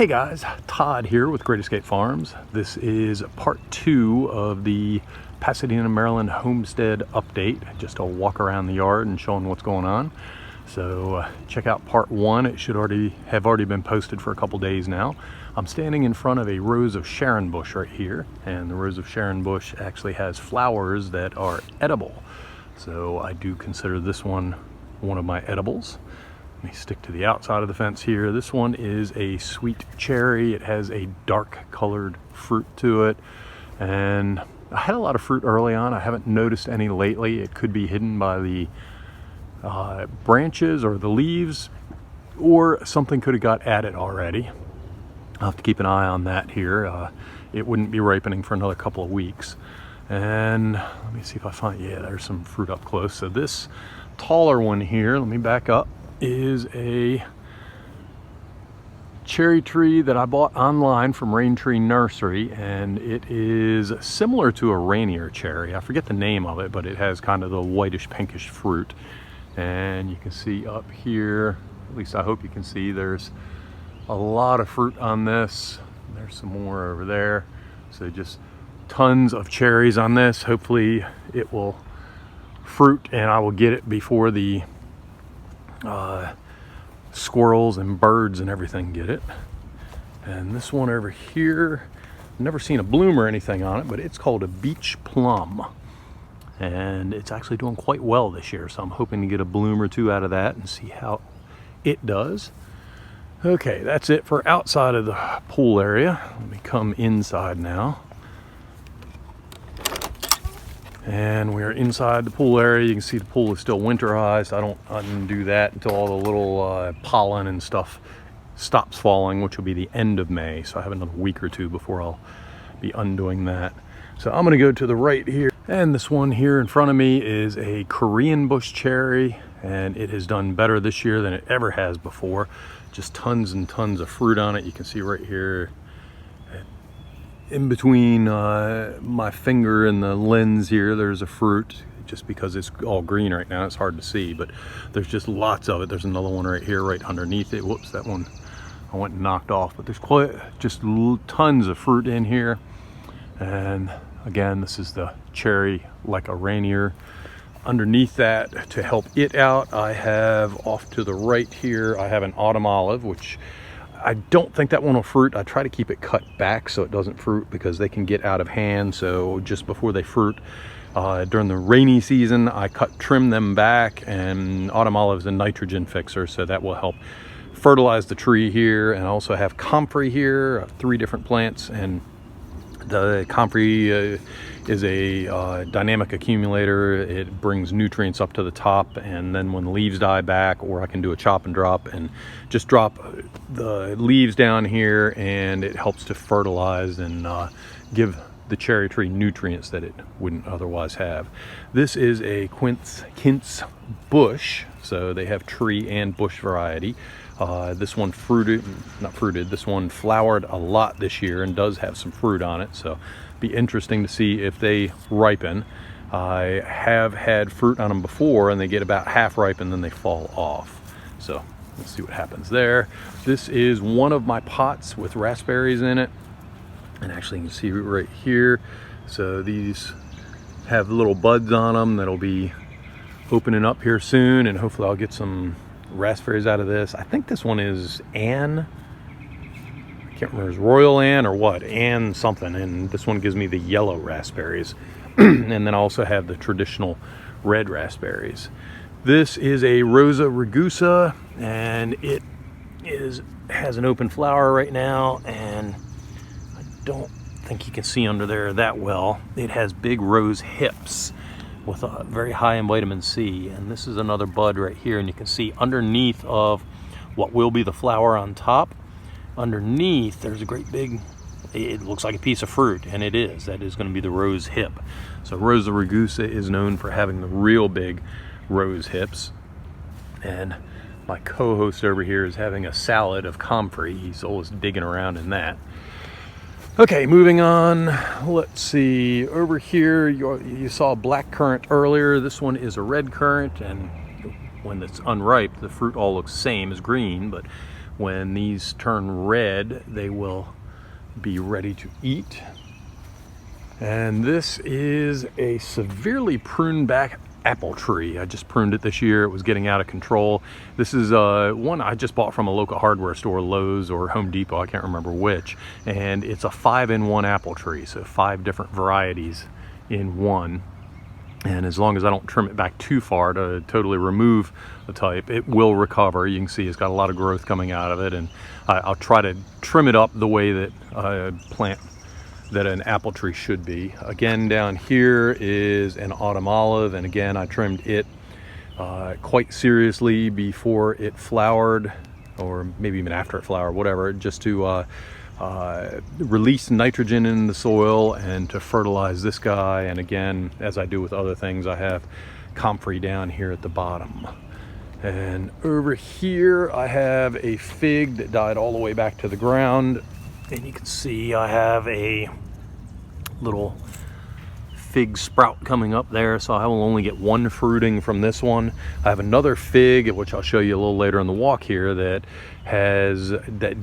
Hey guys, Todd here with Great Escape Farms. This is part 2 of the Pasadena, Maryland Homestead update. Just a walk around the yard and showing what's going on. So check out part 1. It should have already been posted for a couple days now. I'm standing in front of a Rose of Sharon bush right here, and the Rose of Sharon bush actually has flowers that are edible. So I do consider this one of my edibles. Let me stick to the outside of the fence here. This one is a sweet cherry. It has a dark colored fruit to it. And I had a lot of fruit early on. I haven't noticed any lately. It could be hidden by the branches or the leaves, or something could have got at it already. I'll have to keep an eye on that here. It wouldn't be ripening for another couple of weeks. And let me see if I find, yeah, there's some fruit up close. So this taller one here, let me back up, is a cherry tree that I bought online from Rain Tree Nursery, and it is similar to a Rainier cherry. I forget the name of it, but it has kind of the whitish pinkish fruit. And you can see up here, at least I hope you can see, there's a lot of fruit on this. There's some more over there. So just tons of cherries on this. Hopefully it will fruit and I will get it before the squirrels and birds and everything get it. And this one over here, I've never seen a bloom or anything on it, but it's called a Beech Plum, and it's actually doing quite well this year, so I'm hoping to get a bloom or two out of that and see how it does. Okay, that's it for outside of the pool area. Let me come inside now. And we're inside the pool area. You can see the pool is still winterized. I don't undo that until all the little pollen and stuff stops falling, which will be the end of May. So I have another week or two before I'll be undoing that. So I'm gonna go to the right here. And this one here in front of me is a Korean bush cherry, and it has done better this year than it ever has before. Just tons and tons of fruit on it. You can see right here, in between my finger and the lens here, there's a fruit. Just because it's all green right now, it's hard to see, but there's just lots of it. There's another one right here, right underneath it. Whoops, that one I went and knocked off, but there's quite just tons of fruit in here. And again, this is the cherry like a Rainier. Underneath that, to help it out, I have off to the right here, I have an autumn olive, which I don't think that one will fruit. I try to keep it cut back so it doesn't fruit because they can get out of hand. So just before they fruit, during the rainy season, I trim them back, and autumn olive is a nitrogen fixer, so that will help fertilize the tree here. And I also have Comfrey here, 3 different plants, and the Comfrey is a dynamic accumulator. It brings nutrients up to the top, and then when the leaves die back, or I can do a chop and drop and just drop the leaves down here, and it helps to fertilize and give the cherry tree nutrients that it wouldn't otherwise have. This is a Kintz bush, so they have tree and bush variety. This one this one flowered a lot this year and does have some fruit on it, so be interesting to see if they ripen. I have had fruit on them before, and they get about half ripe and then they fall off. So let's see what happens there. This is one of my pots with raspberries in it, and actually you can see right here. So these have little buds on them that'll be opening up here soon, and hopefully I'll get some raspberries out of this. I think this one is Anne. I can't remember, is Royal Anne or what, Anne something, and this one gives me the yellow raspberries. And then I also have the traditional red raspberries. This is a Rosa Ragusa, and it has an open flower right now, and I don't think you can see under there that well. It has big rose hips with a very high in vitamin C, and this is another bud right here, and you can see underneath of what will be the flower on top, underneath there's a great big, it looks like a piece of fruit, and it is. That is going to be the rose hip. So Rosa Ragusa is known for having the real big rose hips, and my co-host over here is having a salad of comfrey. He's always digging around in that. Okay, moving on. Let's see. Over here, you saw black currant earlier. This one is a red currant, and when it's unripe, the fruit all looks same as green, but When these turn red, they will be ready to eat. And this is a severely pruned back apple tree. I just pruned it this year. It was getting out of control. This is one I just bought from a local hardware store, Lowe's or Home Depot, I can't remember which. And it's a 5-in-1 apple tree, so 5 different varieties in one. And as long as I don't trim it back too far to totally remove the type, it will recover. You can see it's got a lot of growth coming out of it, and I'll try to trim it up the way that an apple tree should be. Again, down here is an autumn olive, and again, I trimmed it quite seriously before it flowered, or maybe even after it flowered, whatever, just to release nitrogen in the soil and to fertilize this guy. And again, as I do with other things, I have Comfrey down here at the bottom. And over here, I have a fig that died all the way back to the ground. And you can see I have a little fig sprout coming up there, so I will only get one fruiting from this one. I have another fig, which I'll show you a little later in the walk here, that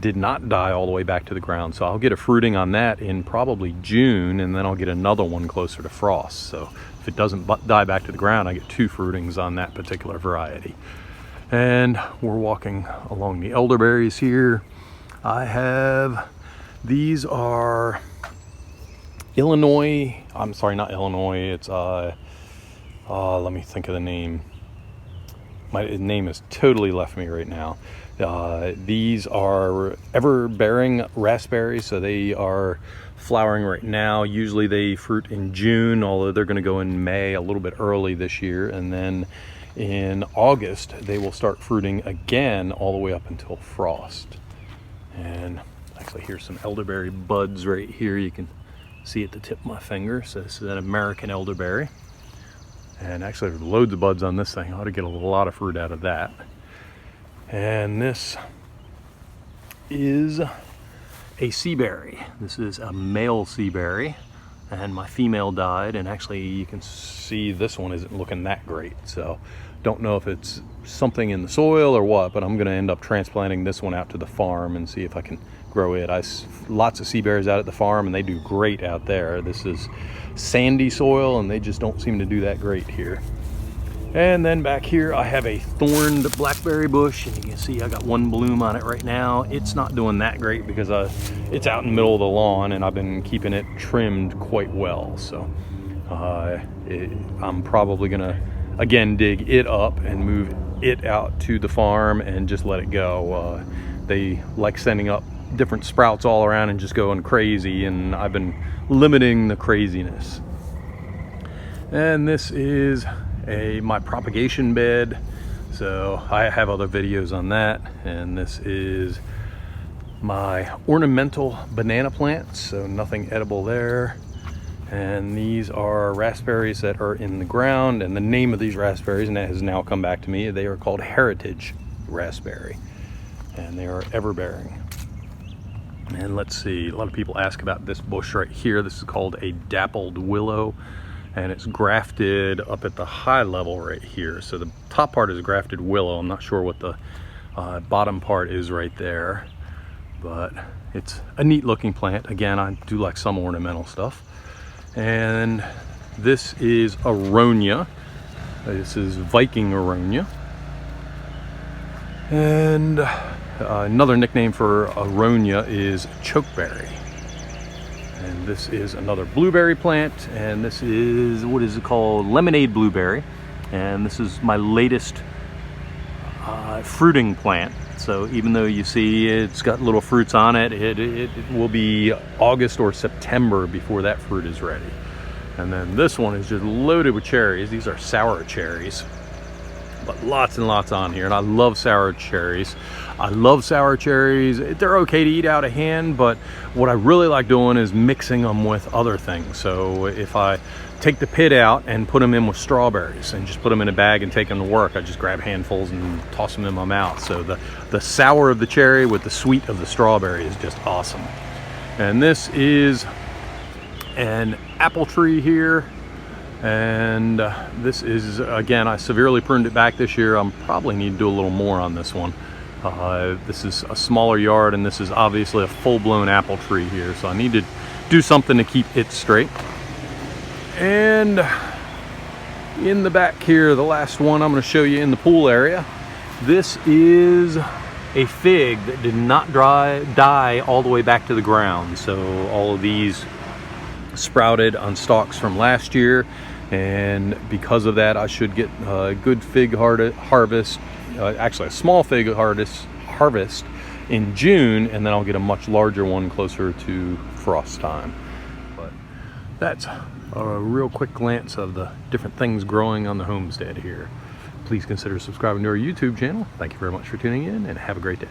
did not die all the way back to the ground. So I'll get a fruiting on that in probably June, and then I'll get another one closer to frost. So if it doesn't die back to the ground, I get 2 fruitings on that particular variety. And we're walking along the elderberries here. I have, these are Illinois, I'm sorry, not Illinois, it's let me think of the name. My name has totally left me right now. These are Everbearing Raspberries, so they are flowering right now. Usually they fruit in June, although they're going to go in May, a little bit early this year, and then in August they will start fruiting again all the way up until frost. And actually, here's some elderberry buds right here. You can see at the tip of my finger. So this is an American elderberry, and actually there's loads of buds on this thing. I ought to get a lot of fruit out of that. And this is a sea berry. This is a male sea berry, and my female died, and actually you can see this one isn't looking that great. So don't know if it's something in the soil or what, but I'm going to end up transplanting this one out to the farm and see if I can grow it. Lots of sea berries out at the farm, and they do great out there. This is sandy soil, and they just don't seem to do that great here. And then back here I have a thorned blackberry bush, and you can see I got one bloom on it right now. It's not doing that great because it's out in the middle of the lawn, and I've been keeping it trimmed quite well. So I'm probably gonna again dig it up and move it out to the farm and just let it go. They like sending up different sprouts all around and just going crazy, and I've been limiting the craziness. And this is my propagation bed, so I have other videos on that. And this is my ornamental banana plants, so nothing edible there. And these are raspberries that are in the ground, and the name of these raspberries, and that has now come back to me, they are called Heritage Raspberry, and they are everbearing. And let's see, a lot of people ask about this bush right here. This is called a Dappled Willow, and it's grafted up at the high level right here. So the top part is grafted willow. I'm not sure what the bottom part is right there, but it's a neat looking plant. Again, I do like some ornamental stuff. And this is aronia. This is Viking aronia. And another nickname for aronia is chokeberry. And this is another blueberry plant, and this is, what is it called? Lemonade blueberry. And this is my latest fruiting plant. So even though you see it's got little fruits on it, it will be August or September before that fruit is ready. And then this one is just loaded with cherries. These are sour cherries, but lots and lots on here. And I love sour cherries. I love sour cherries. They're okay to eat out of hand, but what I really like doing is mixing them with other things. So if I take the pit out and put them in with strawberries and just put them in a bag and take them to work, I just grab handfuls and toss them in my mouth. So the sour of the cherry with the sweet of the strawberry is just awesome. And this is an apple tree here. And this is, again, I severely pruned it back this year. I probably need to do a little more on this one. This is a smaller yard, and this is obviously a full-blown apple tree here, so I need to do something to keep it straight. And in the back here, the last one I'm going to show you in the pool area, this is a fig that did not die all the way back to the ground. So all of these sprouted on stalks from last year, and because of that I should get a good fig harvest, actually a small fig harvest in June, and then I'll get a much larger one closer to frost time. But that's a real quick glance of the different things growing on the homestead here. Please consider subscribing to our YouTube channel. Thank you very much for tuning in, and have a great day.